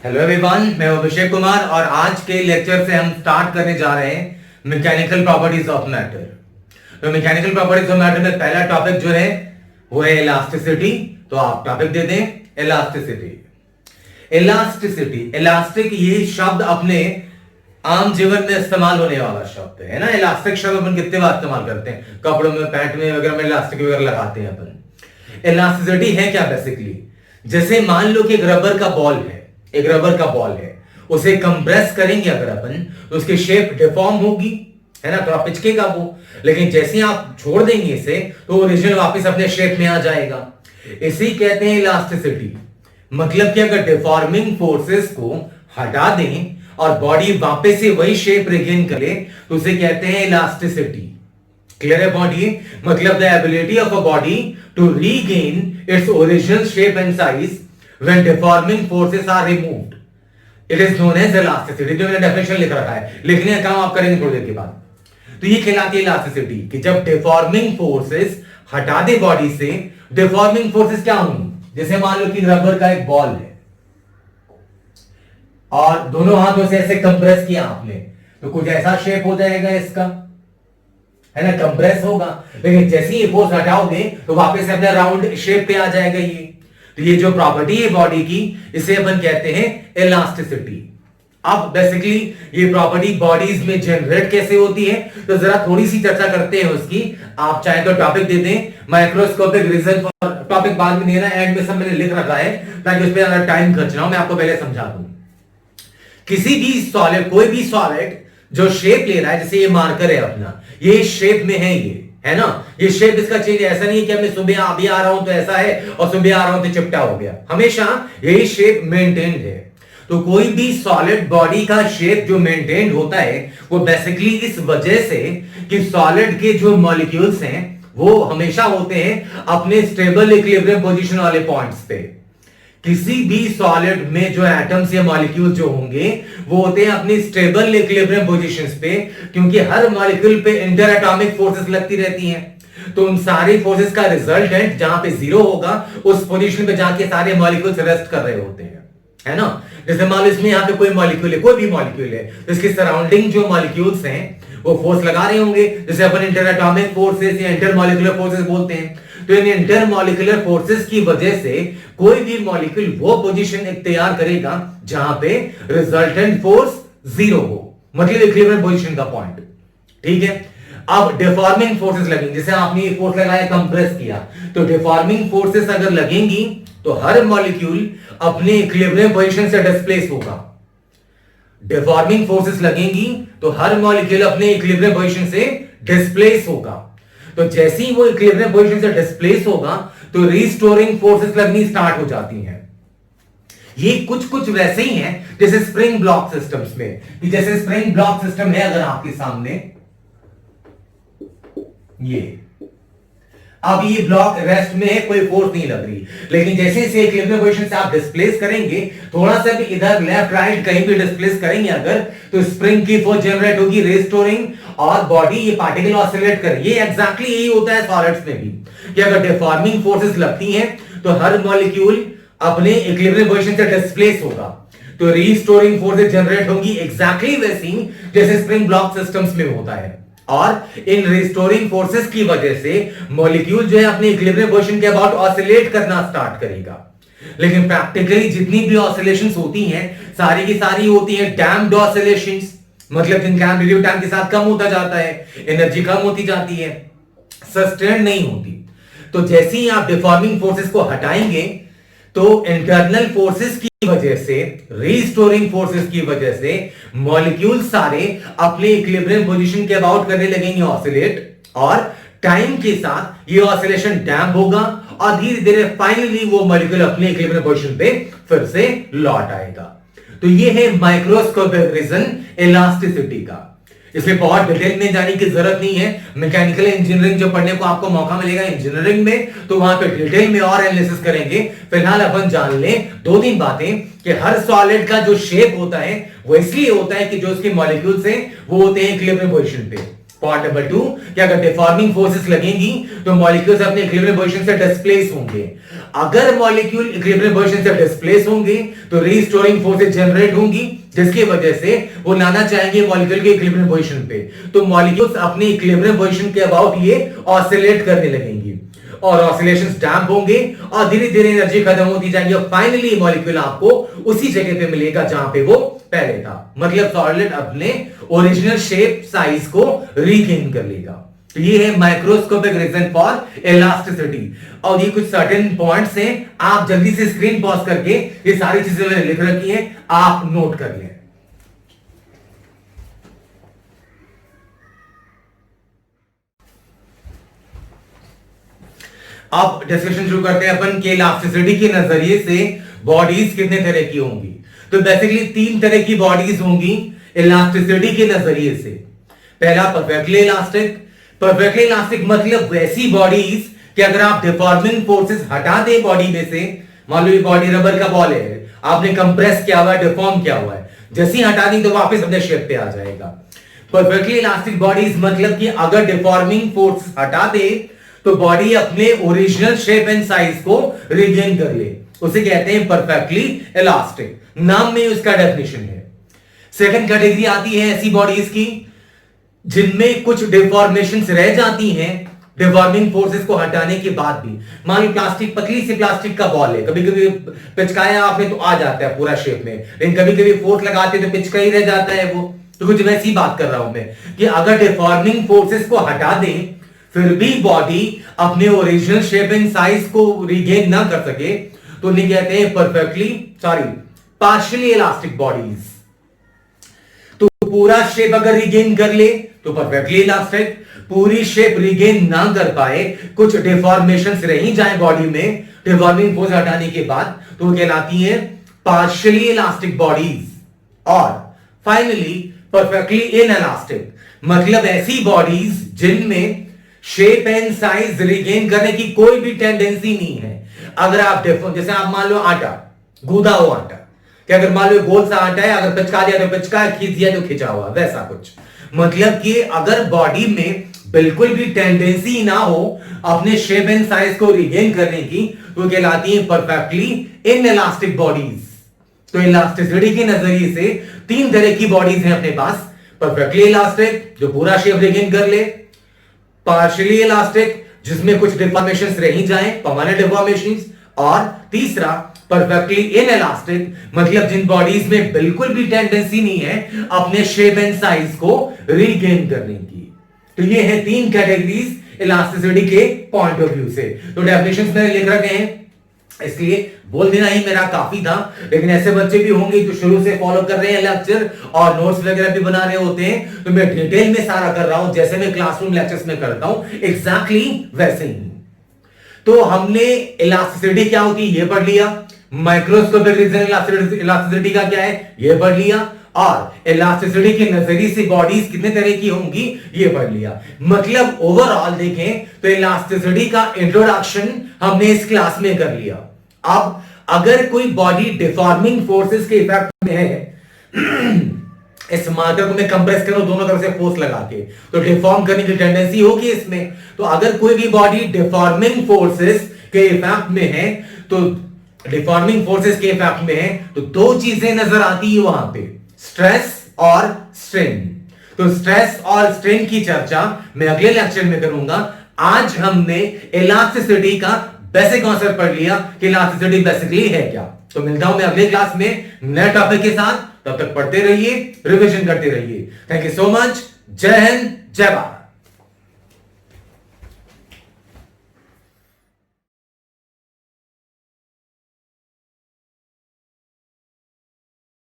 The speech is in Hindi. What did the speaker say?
हेलो एवरीवन, मैं अभिषेक कुमार और आज के लेक्चर से हम स्टार्ट करने जा रहे हैं मैकेनिकल प्रॉपर्टीज ऑफ मैटर। तो मैकेनिकल प्रॉपर्टीज ऑफ मैटर में पहला टॉपिक जो है वो है इलास्टिसिटी। तो आप टॉपिक दे दें इलास्टिसिटी। इलास्टिक ये शब्द अपने आम जीवन में इस्तेमाल होने वाला शब्द है ना। इलास्टिक शब्द अपन कितने बार इस्तेमाल करते हैं, कपड़ों में, पैंट में वगैरह में इलास्टिक वगैरह लगाते हैं अपन। इलास्टिसिटी है क्या? बेसिकली जैसे मान लो कि एक रबर का बॉल है, उसे कंप्रेस करेंगे अगर अपन तो उसकी शेप डिफॉर्म होगी, है ना, थोड़ा पिचकेगा वो। लेकिन जैसे आप छोड़ देंगे इसे तो ओरिजिनल वापस अपने शेप में आ जाएगा। इसी कहते हैं इलास्टिसिटी। मतलब कि अगर डिफॉर्मिंग फोर्सेस को हटा दें और बॉडी वापस से वही शेप रिगेन करे तो उसे कहते हैं इलास्टिसिटी। क्लियर है बॉडी? मतलब the ability of a body to regain its original shape and size when deforming forces are removed, it is known as elasticity। जो मैंने डेफिनेशन लिख रखा है, लिखने का काम आप करेंगे थोड़ी देर के बाद। तो ये कहलाती है इलास्टिसिटी कि जब डिफॉर्मिंग फोर्सेस हटा दे बॉडी से। डिफॉर्मिंग फोर्सेस क्या होंगी? जैसे मान लो कि रबर का एक बॉल है और दोनों हाथों से ऐसे कंप्रेस किया आपने तो कुछ ऐसा शेप हो जाएगा इसका, है ना, कंप्रेस होगा। लेकिन जैसे ही फोर्स हटाओगे तो वापस अपने राउंड शेप पे आ जाएगा ये। तो ये जो प्रॉपर्टी है बॉडी की, इसे अपन कहते हैं इलास्टिसिटी। अब बेसिकली ये प्रॉपर्टी बॉडीज में जनरेट कैसे होती है तो जरा थोड़ी सी चर्चा करते हैं उसकी। आप चाहे तो टॉपिक दे दें माइक्रोस्कोपिक रीजन फॉर, टॉपिक बाद में देना, एंड में सब मैंने लिख रखा है ताकि उस पर टाइम खर्च ना हो। मैं आपको पहले समझा दूं। किसी भी सॉलिड, कोई भी सॉलिड जो शेप ले रहा है, जैसे ये मार्कर है अपना, ये शेप में है, ये है ना, ये शेप इसका चेंज। ऐसा नहीं है कि मैं सुबह अभी आ रहा हूं तो ऐसा है और सुबह आ रहा हूं तो चिपटा हो गया। हमेशा यही शेप मेंटेन्ड है। तो कोई भी सॉलिड बॉडी का शेप जो मेंटेन्ड होता है वो बेसिकली इस वजह से कि सॉलिड के जो मॉलिक्यूल्स हैं वो हमेशा होते हैं अपने स्टेबल इक्विलिब्रियम पोजीशन वाले पॉइंट्स पे। किसी भी सॉलिड में जो एटम्स या मॉलिक्यूल जो होंगे वो होते हैं अपनी स्टेबल इक्विलिब्रियम पोजीशंस पे, क्योंकि हर मॉलिक्यूल पे इंटर एटॉमिक फोर्सेस लगती रहती हैं। तो उन सारी फोर्सेस का रिजल्टेंट जहां पे जीरो होगा उस पोजीशन पे जाके सारे मॉलिक्यूल्स रेस्ट कर रहे होते हैं, है ना। जैसे मान लो इसमें यहां पे कोई मॉलिक्यूल है, कोई भी मॉलिक्यूल है, तो इसके सराउंडिंग जो मॉलिक्यूल्स हैं वो फोर्स लगा रहे होंगे, जैसे अपन इंटर एटॉमिक फोर्सेस या इंटर मॉलिक्यूलर फोर्सेस बोलते हैं। तो इन इंटर मॉलिक्यूलर फोर्सेस की वजह से कोई भी मॉलिक्यूल वो पोजीशन तैयार करेगा जहां पे रिजल्टेंट फोर्स जीरो हो, मतलब इक्विलिब्रियम पोजीशन का पॉइंट। ठीक है। अब डिफॉर्मिंग फोर्सेस लगेंगी, जैसे आपने ये फोर्स लगाया, कंप्रेस किया, तो डिफॉर्मिंग फोर्सेस अगर लगेंगी तो हर मॉलिक्यूल अपने इक्विलिब्रियम पोजीशन से डिस्प्लेस होगा। डिफॉर्मिंग फोर्सेस लगेंगी तो हर मॉलिक्यूल अपने इक्विलिब्रियम पोजीशन से डिस्प्लेस होगा। तो जैसे ही वो इक्विलिब्रियम पोजीशन से डिस्प्लेस होगा तो रीस्टोरिंग फोर्सेस लगनी स्टार्ट हो जाती हैं। ये कुछ वैसे ही हैं जैसे स्प्रिंग ब्लॉक सिस्टम्स में, कि जैसे स्प्रिंग ब्लॉक सिस्टम है अगर आपके सामने ये, अब ये ब्लॉक रेस्ट में है, कोई फोर्स नहीं लग रही, लेकिन जैसे इसे इक्विलिब्रियम पोजीशन से आप डिस्प्लेस करेंगे, थोड़ा सा भी इधर लेफ्ट राइट कहीं भी डिस्प्लेस करेंगे अगर, तो स्प्रिंग की फोर्स जनरेट होगी, रिस्टोरिंग, और बॉडी ये पार्टिकल ऑसिलेट करे। ये एग्जैक्टली यही होता है सॉलिड्स में भी, कि अगर डिफॉर्मिंग फोर्सेस लगती हैं तो हर मॉलिक्यूल अपने इक्विलिब्रियम पोजीशन से डिस्प्लेस होगा, तो रीस्टोरिंग फोर्सेस जनरेट होंगी एग्जैक्टली वैसी जैसे स्प्रिंग ब्लॉक सिस्टम्स में होता है। और इन रिस्टोरिंग फोर्सेस की वजह से मॉलिक्यूल जो है अपने इक्विलिब्रियम पोजीशन के अबाउट ऑसिलेट करना स्टार्ट करेगा। लेकिन प्रैक्टिकली जितनी भी ऑसिलेशंस होती हैं सारी की सारी होती हैं डैम्प्ड ऑसिलेशंस, मतलब जिनका एम्पलीट्यूड टाइम के साथ कम होता जाता है, एनर्जी कम होती जाती है, सस्टेन नहीं होती। तो जैसे ही आप डिफॉर्मिंग फोर्सेस को हटाएंगे तो इंटरनल फोर्सेस की वजह से, रीस्टोरिंग फोर्सेस की वजह से मॉलिक्यूल सारे अपने इक्विलिब्रियम पोजीशन के अबाउट करने लगेंगे ऑसिलेट, और टाइम के साथ ये ऑसिलेशन डैम्प होगा और धीरे धीरे फाइनली वो मॉलिक्यूल अपने इक्विलिब्रियम पोजीशन पे फिर से लौट आएगा। तो ये है माइक्रोस्कोपिक रीजन इलास्टिसिटी का। इसमें बहुत डिटेल में जाने की जरूरत नहीं है। मैकेनिकल इंजीनियरिंग जो पढ़ने को आपको मौका मिलेगा इंजीनियरिंग में, तो वहां पे डिटेल में और एनालिसिस करेंगे। फिलहाल अपन जान लें दो तीन बातें कि हर सॉलिड का जो शेप होता है वो इसलिए होता है कि जो उसके मॉलिक्यूल्स हैं वो होते हैं इक्विलिब्रियम पोजीशन पे। पॉइंट नंबर 2 कि अगर डिफॉर्मिंग फोर्सेस लगेंगी तो मॉलिक्यूल्स अपने इक्विलिब्रियम पोजीशन से डिस्प्लेस होंगे। अगर मॉलिक्यूल इक्विलिब्रियम पोजीशन से डिस्प्लेस होंगे तो रीस्टोरिंग फोर्सेस जनरेट होंगी, जिसकी वजह से वो लाना चाहेंगे मॉलिक्यूल के इक्विलिब्रियम पोजीशन पे। तो मॉलिक्यूल्स अपने इक्विलिब्रियम पोजीशन के अबाउट ये ऑसिलेट करने लगेंगी और ऑसिलेशंस डैम्प होंगे और धीरे धीरे एनर्जी खत्म होती जाएगी और फाइनली मॉलिक्यूल आपको उसी जगह पे मिलेगा जहां पे वो पहले था। मतलब सॉलिड अपने ओरिजिनल शेप साइज को रीगेन कर लेगा। तो ये है माइक्रोस्कोपिक रीजन फॉर इलास्टिसिटी। और ये कुछ सर्टेन पॉइंट्स हैं, आप जल्दी से स्क्रीन पॉज करके ये सारी चीजें मैंने लिख रखी हैं, आप नोट कर लें। अब डिस्कशन शुरू करते हैं अपन के इलास्टिसिटी के नजरिए से बॉडीज कितने तरह की होंगी। तो बेसिकली 3 तरह की बॉडीज होंगी इलास्टिसिटी के नजरिए से। पहला परफेक्टली इलास्टिक। परफेक्टली इलास्टिक मतलब वैसी बॉडीज कि अगर आप डिफॉर्मिंग फोर्सेस हटा दें बॉडी में से, मान लो ये बॉडी रबर का बॉल है, आपने कंप्रेस किया हुआ है, डिफॉर्म किया हुआ है, जैसे ही हटा दी तो वापस अपने शेप पे आ जाएगा। परफेक्टली इलास्टिक बॉडीज मतलब कि अगर डिफॉर्मिंग फोर्स हटा दे तो बॉडी अपने ओरिजिनल शेप एंड साइज को रिगेन कर ले, उसे कहते हैं परफेक्टली इलास्टिक। नाम में उसका डेफिनेशन है। सेकंड कैटेगरी आती है ऐसी बॉडीज की जिनमें कुछ डिफॉर्मेशंस रह जाती हैं डिफॉर्मिंग फोर्सेस को हटाने के बाद भी। मान लो प्लास्टिक, पतली सी प्लास्टिक का बॉल है, कभी कभी पिचकाया आपने तो आ जाता है पूरा शेप में, लेकिन कभी कभी फोर्स लगाते तो पिचका ही रह जाता है वो। तो कुछ वैसी बात कर रहा हूं मैं कि अगर डिफॉर्मिंग फोर्सेस को हटा दें फिर भी बॉडी अपने ओरिजिनल शेप एंड साइज को रिगेन ना कर सके तो उन्हें कहते हैं पार्शियली इलास्टिक बॉडीज। तो पूरा शेप अगर रिगेन कर ले तो परफेक्टली इलास्टिक, पूरी शेप रिगेन ना कर पाए, कुछ डिफॉर्मेशंस रह ही जाए बॉडी में डिफॉर्मिंग फोर्स हटाने के बाद, तो वो कहलाती हैं पार्शियली इलास्टिक बॉडीज। और फाइनली परफेक्टली इनइलास्टिक मतलब ऐसी बॉडीज जिनमें शेप एंड साइज रिगेन करने की कोई भी टेंडेंसी नहीं है। अगर आप जैसे आप मान लो आटा, गूदा हो आटा, कि अगर मान लो गोल सा आटा है, अगर पिचका दिया तो पिचका, खींच दिया तो खिंचा हुआ, वैसा कुछ। मतलब कि अगर बॉडी में बिल्कुल भी टेंडेंसी ना हो अपने शेप एंड साइज को रिगेन करने की तो कहलाती है परफेक्टली इनइलास्टिक बॉडीज। तो इलास्टिसिटी के नजरिए से 3 तरह की बॉडीज हैं अपने पास। परफेक्टली इलास्टिक जो पूरा शेप रिगेन कर ले, पार्शियली इलास्टिक जिसमें कुछ डिफॉर्मेशंस रह ही जाएं, परमानेंट डिफॉर्मेशंस, और तीसरा परफेक्टली इनइलास्टिक मतलब जिन बॉडीज में बिल्कुल भी टेंडेंसी नहीं है अपने शेप एंड साइज को रीगेन करने की। तो ये है 3 कैटेगरीज इलास्टिसिटी के पॉइंट ऑफ व्यू से। तो डेफिनेशंस मैंने लिख रखे हैं, इसलिए बोल देना ही मेरा काफी था। लेकिन ऐसे बच्चे भी होंगे जो शुरू से फॉलो कर रहे हैं लेक्चर और नोट्स वगैरह भी बना रहे होते हैं, तो मैं डिटेल में सारा कर रहा हूं जैसे मैं क्लासरूम लेक्चर्स में करता हूं, एग्जैक्टली वैसे ही। तो हमने इलास्टिसिटी क्या होती है ये पढ़ लिया, माइक्रोस्कोपिक रीजन इलास्टिसिटी का क्या है ये पढ़ लिया, और इलास्टिसिटी के नजरिए से बॉडीज कितने तरह की होंगी ये पढ़ लिया। मतलब ओवरऑल देखें तो इलास्टिसिटी का इंट्रोडक्शन हमने इस क्लास में कर लिया। अब अगर कोई बॉडी डिफॉर्मिंग फोर्सेस के इफेक्ट में है, इस मार्कर को मैं कंप्रेस करूं दोनों तरफ से फोर्स लगा के, तो डिफॉर्म करने की टेंडेंसी होगी इसमें। तो अगर कोई भी बॉडी डिफॉर्मिंग फोर्सेस के इफेक्ट में है तो डिफॉर्मिंग फोर्सेस के इफेक्ट में है तो 2 चीजें नजर आती है वहां पे, स्ट्रेस और स्ट्रेन। तो स्ट्रेस और स्ट्रेन की चर्चा मैं अगले लेक्चर में करूंगा। आज हमने इलास्टिसिटी का बेसिक कॉन्सेप्ट पढ़ लिया कि इलास्टिसिटी बेसिकली है क्या। तो मिलता हूं मैं अगले क्लास में नए टॉपिक के साथ, तब तक पढ़ते रहिए, रिवीजन करते रहिए। Thank you so much. जय हिंद, जय भारत।